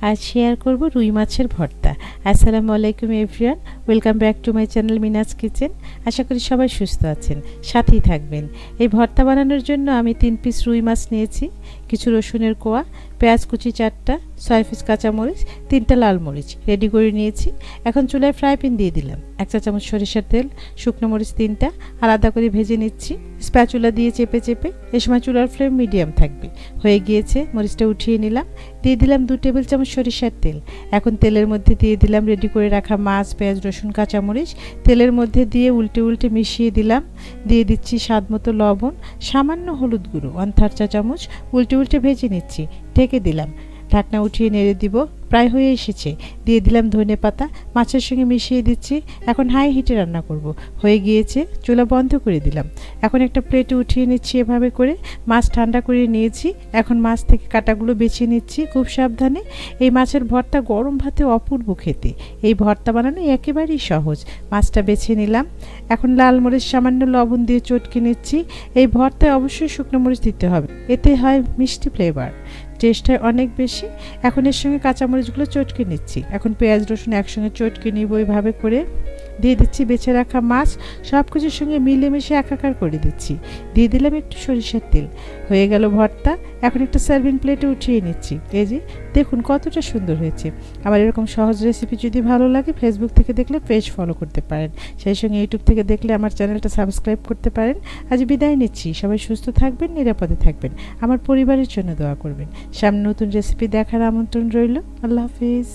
আজ শেয়ার করব রুই মাছের ভর্তা। আসসালামু আলাইকুম everyone, welcome back to my channel Mina's kitchen. আশা করি সবাই সুস্থ আছেন, সাথেই থাকবেন। এই ভর্তা বানানোর জন্য আমি 3 পিস রুই মাছ নিয়েছি, কিছু রসুনের কোয়া, পেঁয়াজ কুচি 4টা, 6 পিস কাঁচামরিচ, 3টা লাল মরিচ রেডি করে নিয়েছি। এখন চুলায় ফ্রাই প্যান দিয়ে দিলাম 1 চা চামচ সরিষার তেল, শুকনো মরিচ 3টা আলাদা করে ভেজে নিচ্ছি স্প্যাচুলা দিয়ে চেপে চেপে। এই সময় চুলার ফ্লেম মিডিয়াম থাকবে। হয়ে গিয়েছে, মরিচটা উঠিয়ে নিলাম, দিয়ে দিলাম 2 টেবিল চামচ সরিষার তেল। এখন তেলের মধ্যে দিয়ে দিলাম রেডি করে রাখা মাছ, পেঁয়াজ, রসুন, কাঁচামরিচ। তেলের মধ্যে দিয়ে উল্টে উল্টে মিশিয়ে দিলাম। দিয়ে দিচ্ছি স্বাদ মতো লবণ, সামান্য হলুদ গুঁড়ো 1/3 চা চামচ। উল্টে উল্টে ভেজে নিচ্ছি, ঢেকে দিলাম। ঢাকনা উঠিয়ে নেড়ে দিব, প্রায় হয়ে এসেছে। দিয়ে দিলাম ধনে পাতা, মাছের সঙ্গে মিশিয়ে দিচ্ছি। এখন হাই হিটে রান্না করব। হয়ে গিয়েছে, চুলা বন্ধ করে দিলাম। এখন একটা প্লেটে উঠিয়ে নিচ্ছি এভাবে করে। মাছ ঠান্ডা করে নিয়েছি, এখন মাছ থেকে কাঁটাগুলো বেছে নিচ্ছি খুব সাবধানে। এই মাছের ভর্তা গরম ভাতে অপূর্ব খেতে। এই ভর্তা বানানো একেবারেই সহজ। মাছটা বেছে নিলাম। এখন লাল মরিচ সামান্য লবণ দিয়ে চটকে নিচ্ছি। এই ভর্তায় অবশ্যই শুকনো মরিচ দিতে হবে, এতে হয় মিষ্টি ফ্লেভার, টেস্ট হয় অনেক বেশি। এখন এর সঙ্গে কাঁচামরিচগুলো চটকে নিচ্ছি। এখন পেঁয়াজ রসুন একসঙ্গে চটকে নিব এইভাবে করে। দিয়ে দিচ্ছি বেছে রাখা মাছ, সব কিছুর সঙ্গে মিলেমিশে একাকার করে দিচ্ছি। দিয়ে দিলাম একটু সরিষার তেল। হয়ে গেল ভর্তা। এখন একটা সার্ভিং প্লেটে উঠিয়ে নিচ্ছি। এই যে দেখুন কতটা সুন্দর হয়েছে। আমার এরকম সহজ রেসিপি যদি ভালো লাগে, ফেসবুক থেকে দেখলে পেজ ফলো করতে পারেন, সেই সঙ্গে ইউটিউব থেকে দেখলে আমার চ্যানেলটা সাবস্ক্রাইব করতে পারেন। আজ বিদায় নিচ্ছি। সবাই সুস্থ থাকবেন, নিরাপদে থাকবেন, আমার পরিবারের জন্য দোয়া করবেন। সামনে নতুন রেসিপি দেখার আমন্ত্রণ রইল। আল্লাহ হাফিজ।